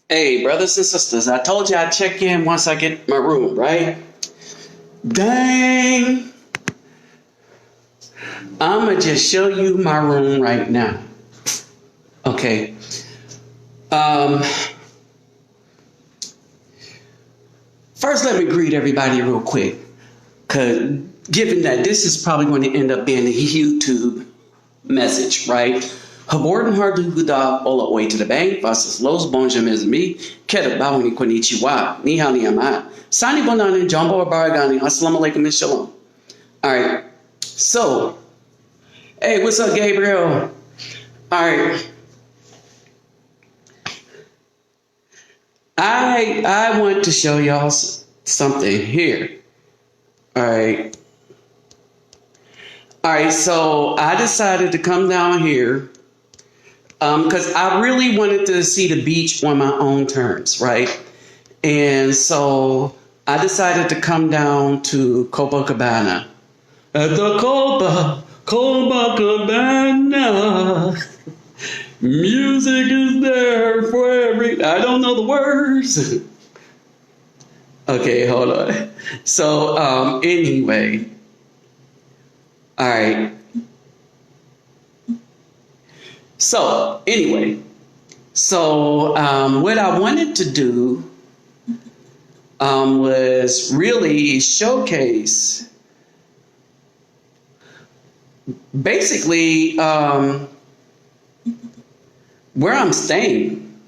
Hey, brothers and sisters, I told you I'd check in once I get my room, right? Dang. I'ma just show you my room right now. Okay. Um, First, let me greet everybody real quick. Because given that this is probably going to end up being a YouTube message, right? Habordan hardu guda ola oi to the bank versus los bonjamis me keda bawani konnichiwa ni hao ni ama sani bonani jumbo baragani assalamu alaikum and shalom. All right, so hey, what's up, Gabriel? All right, I want to show y'all something here. All right. All right, so I decided to come down here because I really wanted to see the beach on my own terms, right? And so I decided to come down to Copacabana. At the Copacabana, music is there for every... I don't know the words. Okay, hold on. So, anyway... All right. So, anyway, what I wanted to do was really showcase basically where I'm staying.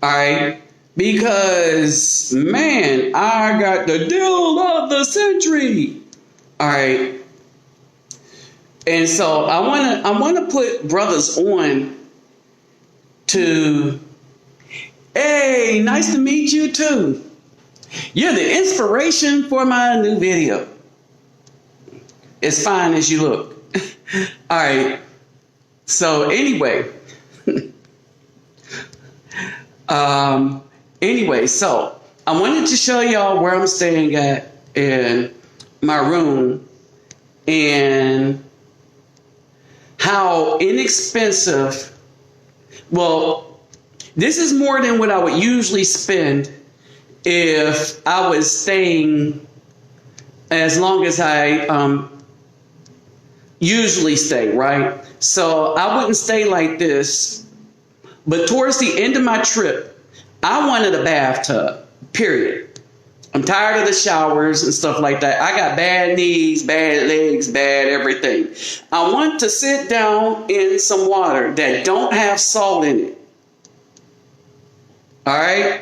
All right. Because, man, I got the deal of the century. All right. And so I wanna put brothers on to, hey, nice to meet you too. You're the inspiration for my new video. As fine as you look. All right. So anyway. So I wanted to show y'all where I'm staying at in my room and how inexpensive. Well, this is more than what I would usually spend if I was staying as long as I usually stay, right? So I wouldn't stay like this, but towards the end of my trip, I wanted a bathtub, period. I'm tired of the showers and stuff like that. I got bad knees, bad legs, bad everything. I want to sit down in some water that don't have salt in it. All right?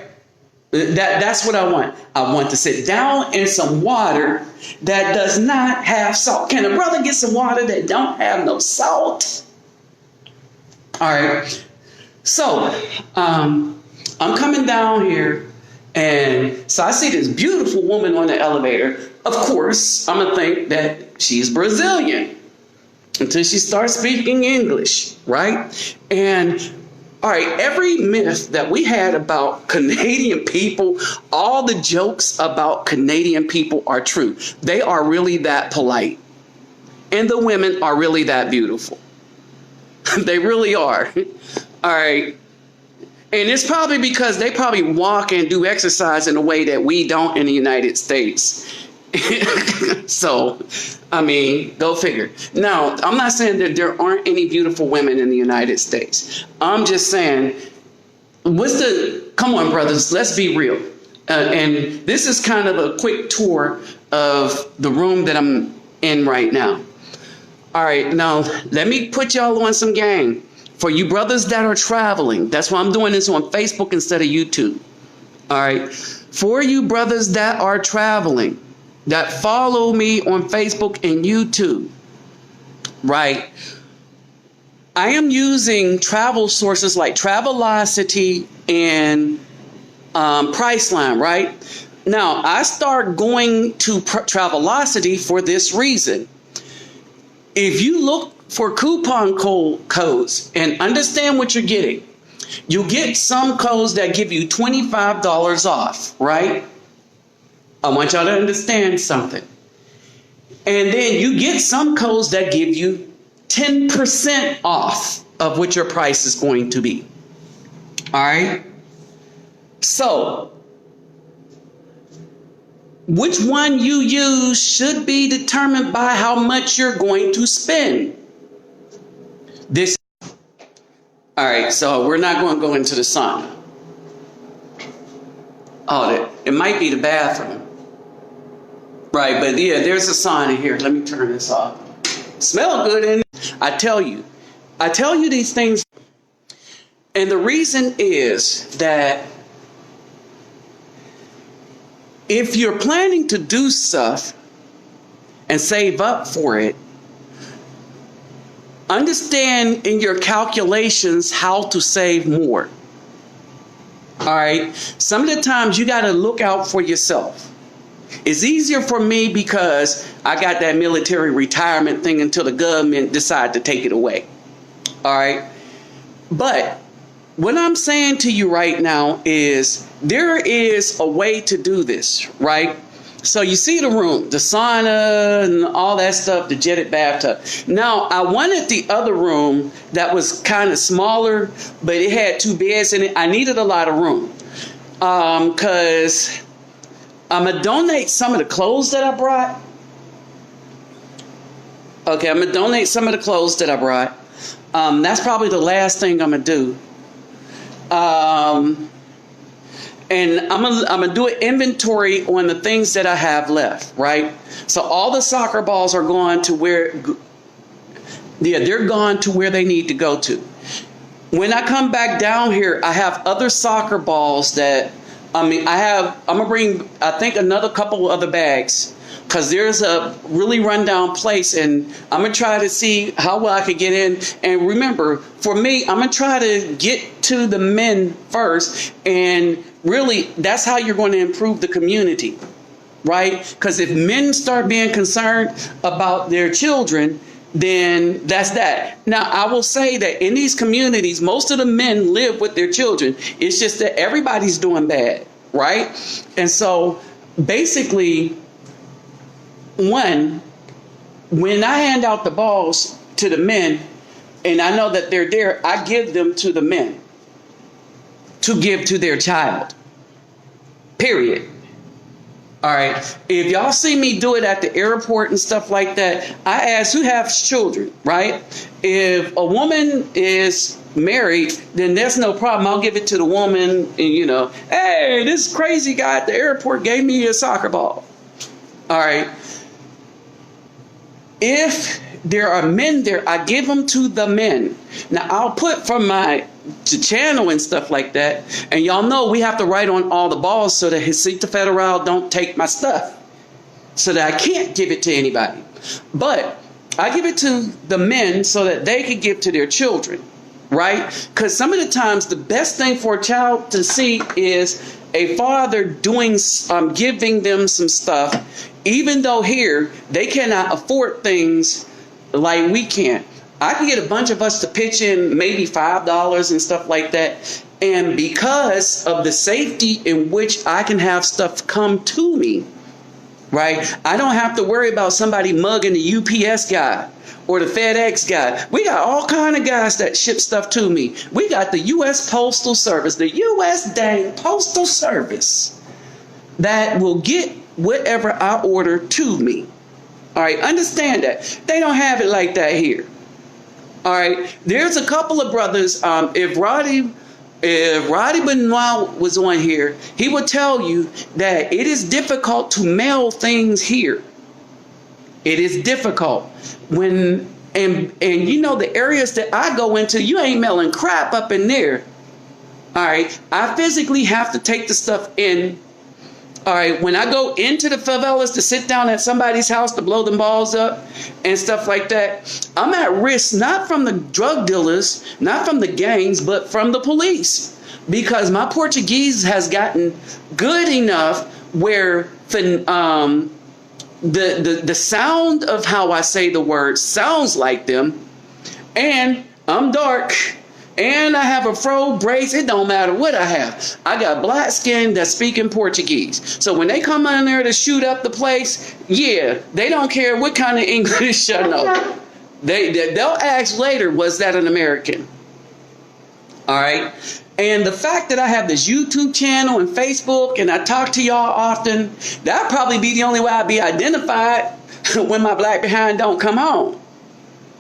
That's what I want. I want to sit down in some water that does not have salt. Can a brother get some water that don't have no salt? All right. So, I'm coming down here. And so I see this beautiful woman on the elevator. Of course, I'm going to think that she's Brazilian until she starts speaking English, right? And all right, every myth that we had about Canadian people, all the jokes about Canadian people are true. They are really that polite. And the women are really that beautiful. They really are. All right. And it's probably because they probably walk and do exercise in a way that we don't in the United States. So, I mean, go figure. Now, I'm not saying that there aren't any beautiful women in the United States. I'm just saying, come on, brothers, let's be real. And this is kind of a quick tour of the room that I'm in right now. All right, now, let me put y'all on some game. For you brothers that are traveling, that's why I'm doing this on Facebook instead of YouTube. All right. For you brothers that are traveling, that follow me on Facebook and YouTube, right? I am using travel sources like Travelocity and Priceline, right? Now, I start going to Travelocity for this reason. If you look for coupon codes and understand what you're getting, you get some codes that give you $25 off, right? I want y'all to understand something. And then you get some codes that give you 10% off of what your price is going to be. All right. So, which one you use should be determined by how much you're going to spend. This. All right. So we're not going to go into the sauna. Oh, it might be the bathroom. Right, but yeah, there's a sauna here. Let me turn this off. Smell good in it. I tell you these things. And the reason is that if you're planning to do stuff and save up for it, understand in your calculations how to save more. All right. Some of the times you got to look out for yourself. It's easier for me because I got that military retirement thing until the government decide to take it away. All right. But what I'm saying to you right now is there is a way to do this, right? So you see the room, the sauna and all that stuff, the jetted bathtub. Now, I wanted the other room that was kind of smaller, but it had 2 beds in it. I needed a lot of room because I'm going to donate some of the clothes that I brought. Okay, I'm going to donate some of the clothes that I brought. That's probably the last thing I'm going to do. And I'm gonna do an inventory on the things that I have left, right? So all the soccer balls are going to where, they're gone to where they need to go to. When I come back down here, I have other soccer balls that, I'm gonna bring, I think, another couple other bags, because there's a really rundown place, and I'm going to try to see how well I could get in. And remember, for me, I'm going to try to get to the men first, and really, that's how you're going to improve the community, right? Because if men start being concerned about their children, then that's that. Now, I will say that in these communities, most of the men live with their children. It's just that everybody's doing bad, right? And so, basically, when I hand out the balls to the men and I know that they're there, I give them to the men to give to their child. Period. All right. If y'all see me do it at the airport and stuff like that, I ask who has children, right? If a woman is married, then there's no problem. I'll give it to the woman and, hey, this crazy guy at the airport gave me a soccer ball. All right. If there are men there, I give them to the men. Now, I'll put from my channel and stuff like that. And y'all know we have to write on all the balls so that Jacinta Federal don't take my stuff. So that I can't give it to anybody. But I give it to the men so that they can give to their children. Right? Because some of the times the best thing for a child to see is a father giving them some stuff, even though here they cannot afford things like we can. I can get a bunch of us to pitch in maybe $5 and stuff like that. And because of the safety in which I can have stuff come to me, right? I don't have to worry about somebody mugging the UPS guy or the FedEx guy. We got all kind of guys that ship stuff to me. We got the U.S. Postal Service, the U.S. dang Postal Service that will get whatever I order to me. All right, understand that. They don't have it like that here. All right, there's a couple of brothers. If Roddy Benoit was on here, he would tell you that it is difficult to mail things here. It is difficult and the areas that I go into, you ain't mailing crap up in there. All right, I physically have to take the stuff in. All right, when I go into the favelas to sit down at somebody's house to blow them balls up and stuff like that, I'm at risk not from the drug dealers, not from the gangs, but from the police. Because my Portuguese has gotten good enough where the sound of how I say the word sounds like them, and I'm dark. And I have a fro, braids. It don't matter what I have. I got black skin that's speaking Portuguese. So when they come in there to shoot up the place, yeah, they don't care what kind of English I know. They'll ask later, was that an American? All right. And the fact that I have this YouTube channel and Facebook and I talk to y'all often, that'd probably be the only way I'd be identified when my black behind don't come home.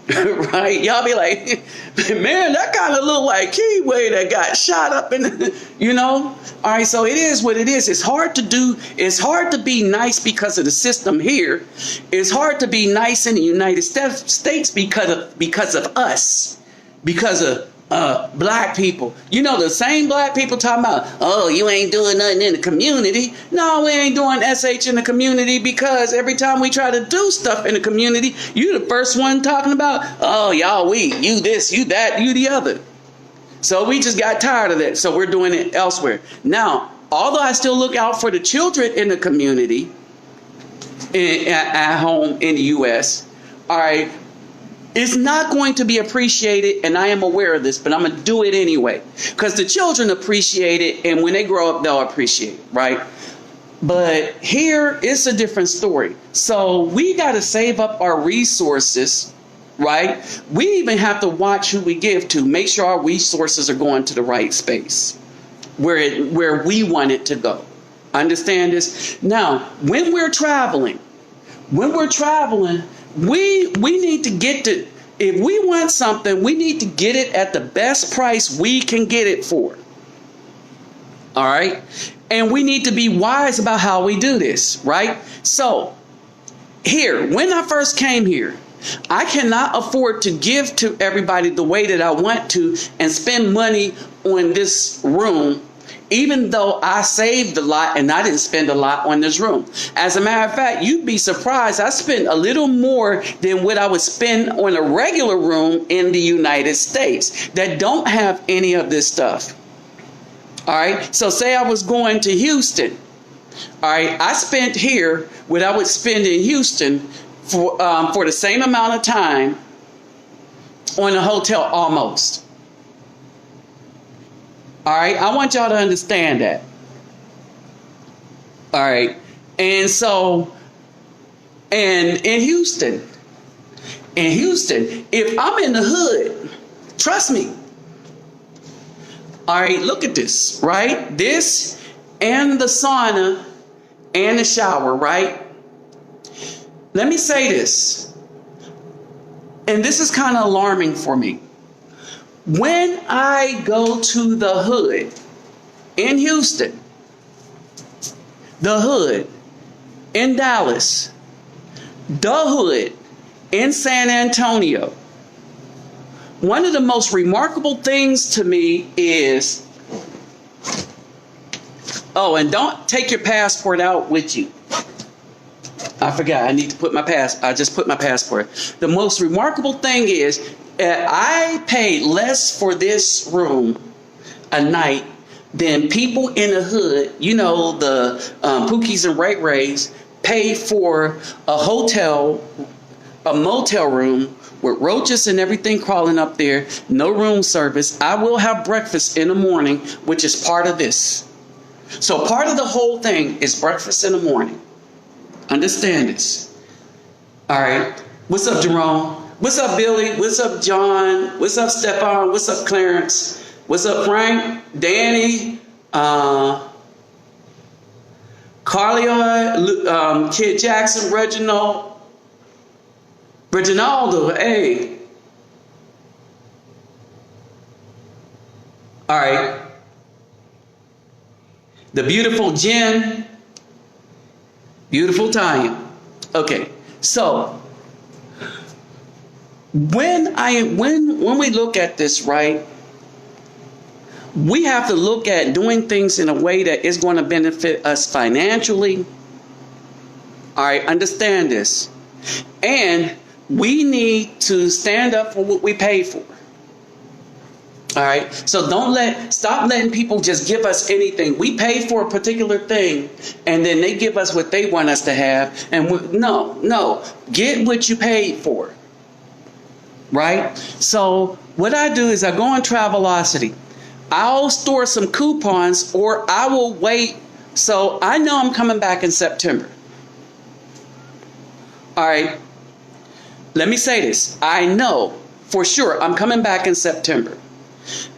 Right? Y'all be like, man, that kind of look like Keyway that got shot up in the, you know? All right, so it is what it is. It's hard to do. It's hard to be nice because of the system here. It's hard to be nice in the United States because of us, because of black people. You know, the same black people talking about, oh, you ain't doing nothing in the community. No, we ain't doing SH in the community, because every time we try to do stuff in the community, you the first one talking about, oh, y'all weak, you this, you that, you the other. So we just got tired of that. So we're doing it elsewhere. Now, although I still look out for the children in the community, at home in the U.S., all right, it's not going to be appreciated, and I am aware of this, but I'm going to do it anyway. Because the children appreciate it, and when they grow up, they'll appreciate it, right? But here, it's a different story. So we got to save up our resources, right? We even have to watch who we give to, make sure our resources are going to the right space, where we want it to go. Understand this? Now, when we're traveling, we need to get to, if we want something, we need to get it at the best price we can get it for. All right? And we need to be wise about how we do this, right? So, here, when I first came here, I cannot afford to give to everybody the way that I want to and spend money on this room, even though I saved a lot and I didn't spend a lot on this room. As a matter of fact, you'd be surprised, I spent a little more than what I would spend on a regular room in the United States that don't have any of this stuff. All right, so say I was going to Houston. All right, I spent here what I would spend in Houston for the same amount of time on a hotel almost. All right, I want y'all to understand that. All right, and so, and in Houston, if I'm in the hood, trust me. All right, look at this, right? This and the sauna and the shower, right? Let me say this, and this is kind of alarming for me. When I go to the hood in Houston, the hood in Dallas, the hood in San Antonio, one of the most remarkable things to me is, oh, and don't take your passport out with you. I forgot, I need to put I just put my passport. The most remarkable thing is, I paid less for this room a night than people in the hood, you know, the Pookies and Ray Rays, pay for a hotel, a motel room with roaches and everything crawling up there, no room service. I will have breakfast in the morning, which is part of this. So part of the whole thing is breakfast in the morning. Understand this. All right. What's up, Jerome? What's up, Billy? What's up, John? What's up, Stefan? What's up, Clarence? What's up, Frank? Danny? Carlia? Kid Jackson? Reginaldo? Hey. All right. The beautiful Jen. Beautiful Tanya. Okay. So, when we look at this, right, we have to look at doing things in a way that is going to benefit us financially. All right, understand this. And we need to stand up for what we pay for. All right, so stop letting people just give us anything. We pay for a particular thing, and then they give us what they want us to have. And no, get what you paid for. Right? So what I do is I go on Travelocity. I'll store some coupons, or I will wait. So I know I'm coming back in September. All right. Let me say this. I know for sure I'm coming back in September.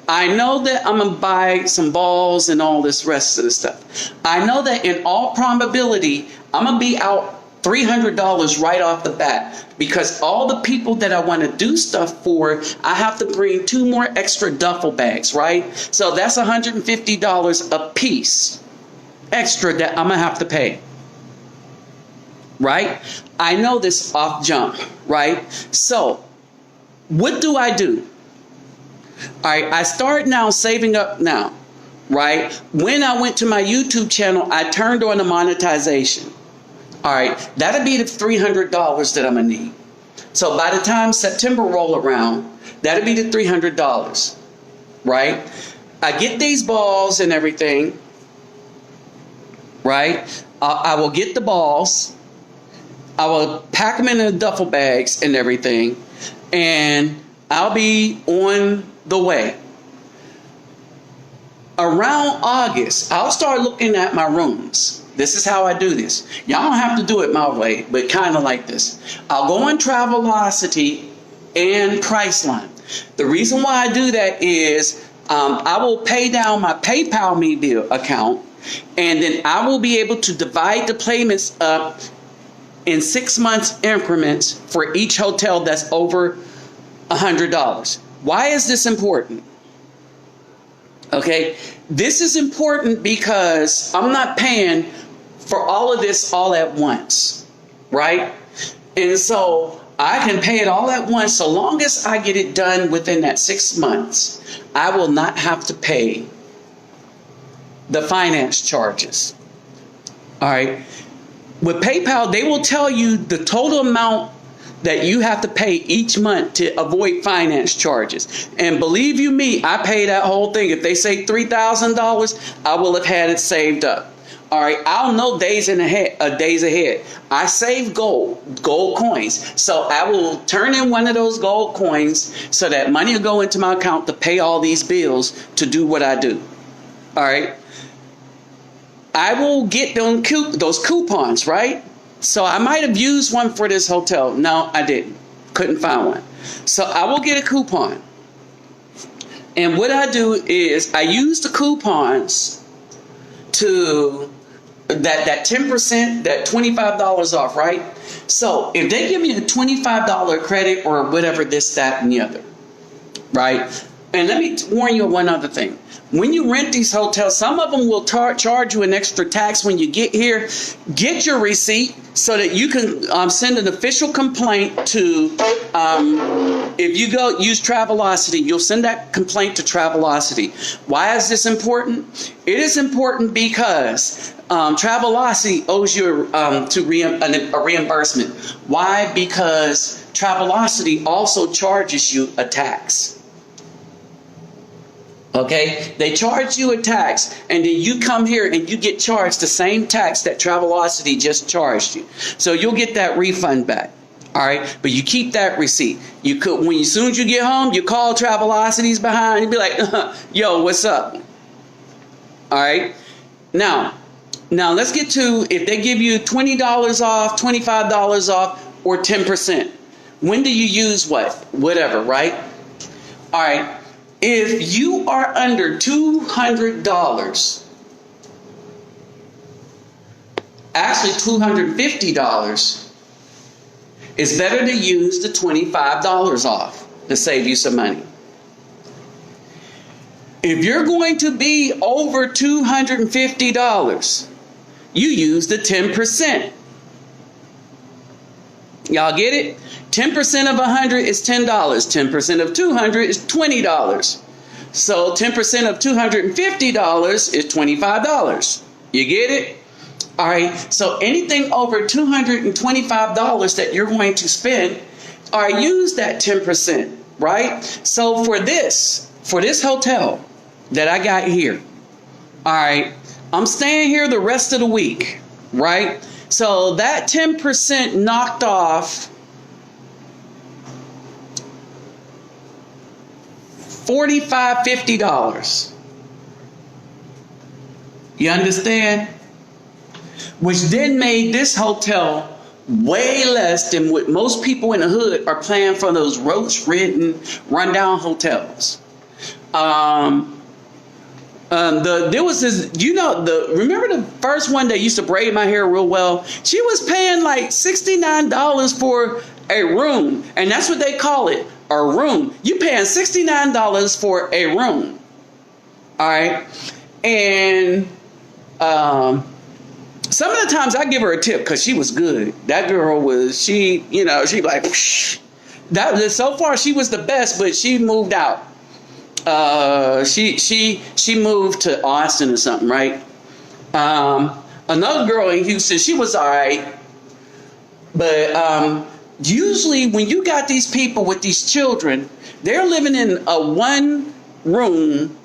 I know that I'm going to buy some balls and all this rest of the stuff. I know that in all probability, I'm going to be out $300 right off the bat, because all the people that I want to do stuff for, I have to bring 2 more extra duffel bags, right? So that's $150 a piece extra that I'm going to have to pay, right? I know this off jump, right? So what do? All right, I start now saving up now, right? When I went to my YouTube channel, I turned on the monetization. All right, that'll be the $300 that I'm gonna need. So by the time September roll around, that'll be the $300, right? I get these balls and everything, right? I will get the balls. I will pack them in the duffel bags and everything, and I'll be on the way. Around August, I'll start looking at my rooms. This is how I do this. Y'all don't have to do it my way, but kind of like this. I'll go on Travelocity and Priceline. The reason why I do that is I will pay down my PayPal Me bill account, and then I will be able to divide the payments up in 6 months increments for each hotel that's over $100. Why is this important? Okay, this is important because I'm not paying for all of this all at once, right? And so I can pay it all at once. So long as I get it done within that 6 months, I will not have to pay the finance charges. All right. With PayPal, they will tell you the total amount that you have to pay each month to avoid finance charges. And believe you me, I pay that whole thing. If they say $3,000, I will have had it saved up. All right, I'll know days ahead. I save gold coins. So I will turn in one of those gold coins so that money will go into my account to pay all these bills to do what I do. All right. I will get those coupons, right? So I might have used one for this hotel. No, I didn't. Couldn't find one. So I will get a coupon. And what I do is I use the coupons to that 10%, that $25 off, right? So if they give me a $25 credit or whatever, this, that, and the other, right? And let me warn you of one other thing. When you rent these hotels, some of them will charge you an extra tax when you get here. Get your receipt so that you can send an official complaint to, if you go use Travelocity, you'll send that complaint to Travelocity. Why is this important? It is important because Travelocity owes you a reimbursement. Why? Because Travelocity also charges you a tax. Okay, they charge you a tax, and then you come here and you get charged the same tax that Travelocity just charged you. So you'll get that refund back. All right, but you keep that receipt. You could, as soon as you get home, you call Travelocity's behind and be like, "Yo, what's up?" All right. Now let's get to if they give you $20 off, $25 off, or 10%. When do you use what? Whatever, right? All right. If you are under $200, actually $250, it's better to use the $25 off to save you some money. If you're going to be over $250, you use the 10%. Y'all get it? 10% of 100 is $10. 10% of 200 is $20. So 10% of $250 is $25. You get it? All right. So anything over $225 that you're going to spend, all right, use that 10%, right? So for this hotel that I got here, all right, I'm staying here the rest of the week, right? So that 10% knocked off $45, $50. You understand? Which then made this hotel way less than what most people in the hood are paying for those roach-ridden, rundown hotels. Um, there was this, remember the first one that used to braid my hair real well? She was paying like $69 for a room, and that's what they call it, a room. You paying $69 for a room, all right? And some of the times I give her a tip because she was good. That girl was, she like, whoosh. So far she was the best, but she moved out. She moved to Austin or something, right? Another girl in Houston, she was all right. But usually when you got these people with these children, they're living in a one room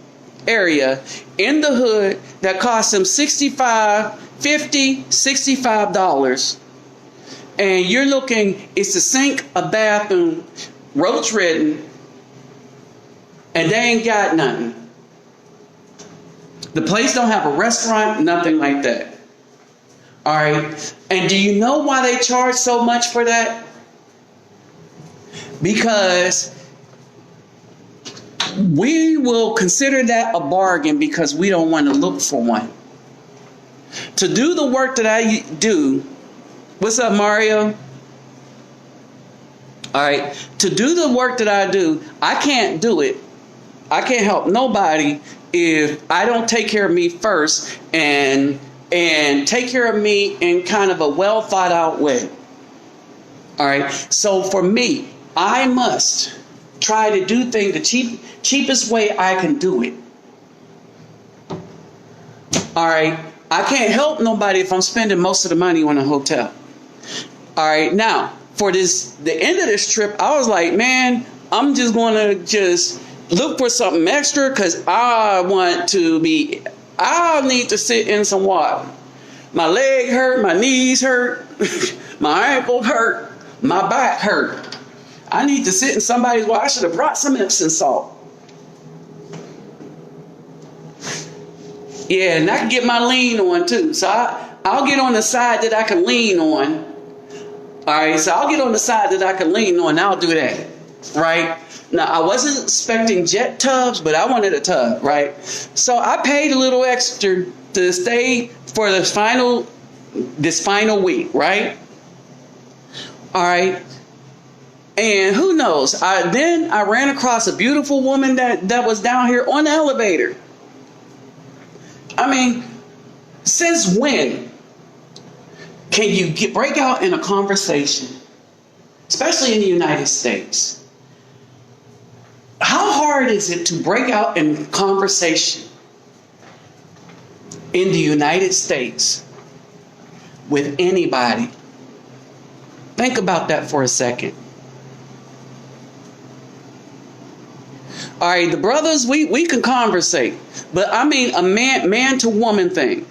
area in the hood that costs them $65, $50, $65. And you're looking, it's a sink, a bathroom, roach ridden, and they ain't got nothing. The place don't have a restaurant, nothing like that. All right. And do you know why they charge so much for that? Because we will consider that a bargain because we don't want to look for one. To do the work that I do, what's up, Mario? All right. To do the work that I do, I can't do it. I can't help nobody if I don't take care of me first and take care of me in kind of a well thought out way. All right. So for me, I must try to do things the cheapest way I can do it. All right. I can't help nobody if I'm spending most of the money on a hotel. All right. Now, for the end of this trip, I was like, man, I'm just going to just look for something extra because I need to sit in some water. My leg hurt, my knees hurt, my ankle hurt, my back hurt. I need to sit in somebody's water. I should have brought some Epsom salt. Yeah, and I can get my lean on too. So I'll get on the side that I can lean on. All right, so I'll get on the side that I can lean on. I'll do that, right? Now, I wasn't expecting jet tubs, but I wanted a tub, right? So I paid a little extra to stay for this final week, right? All right. And who knows? Then I ran across a beautiful woman that was down here on the elevator. I mean, since when can you break out in a conversation, especially in the United States? How hard is it to break out in conversation in the United States with anybody? Think about that for a second. All right, the brothers, we can conversate, but I mean a man to woman thing,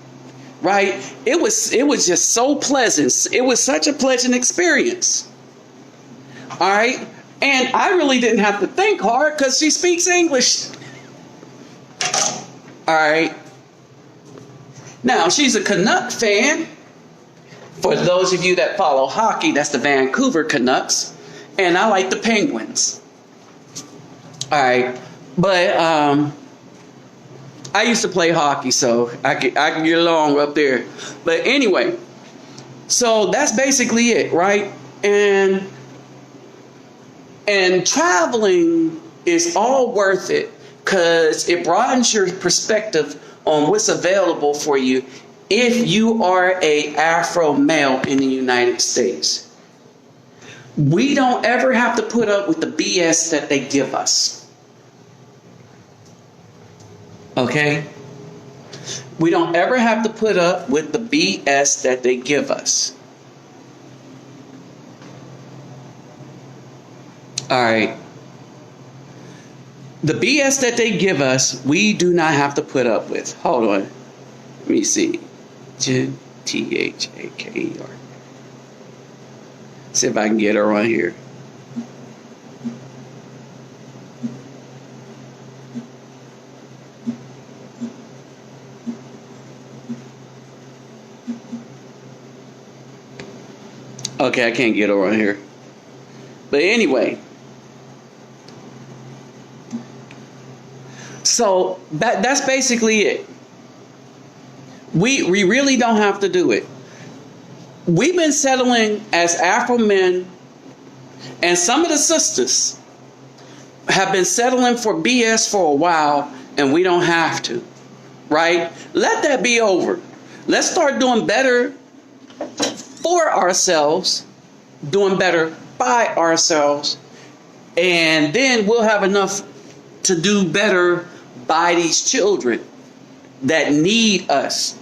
right? It was just so pleasant. It was such a pleasant experience. All right. And I really didn't have to think hard because she speaks English. All right. Now, she's a Canuck fan. For those of you that follow hockey, that's the Vancouver Canucks. And I like the Penguins. All right. But I used to play hockey, so I can get along up there. But anyway, so that's basically it, right? And traveling is all worth it because it broadens your perspective on what's available for you if you are an Afro male in the United States. We don't ever have to put up with the BS that they give us. Okay? We don't ever have to put up with the BS that they give us. All right. The BS that they give us, we do not have to put up with. Hold on. Let me see. T-H-A-K-E-R. See if I can get her on here. Okay, I can't get her on here. But anyway. So that's basically it. We really don't have to do it. We've been settling as Afro men, and some of the sisters have been settling for BS for a while, and we don't have to, right? Let that be over. Let's start doing better for ourselves, doing better by ourselves, and then we'll have enough to do better by these children that need us.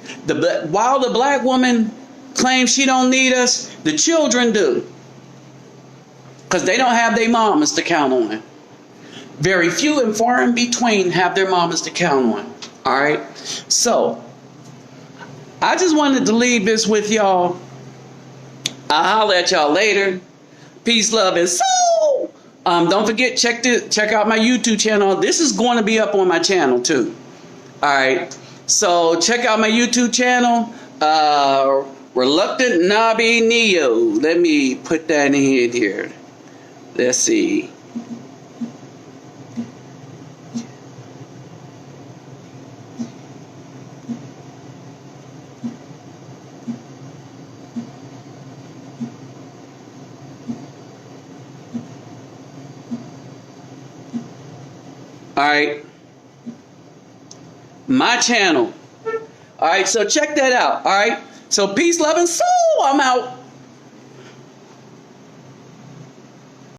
While the black woman claims she don't need us, the children do, because they don't have their mamas to count on. Very few and far in between have their mamas to count on. All right, so I just wanted to leave this with y'all. I'll holler at y'all later. Peace, love, and soul. Don't forget, check out my YouTube channel. This is going to be up on my channel too. All right, so check out my YouTube channel. Reluctant Nabi Neo. Let me put that in here. Let's see. All right, my channel. All right, so check that out. All right, so peace, love, and soul. I'm out.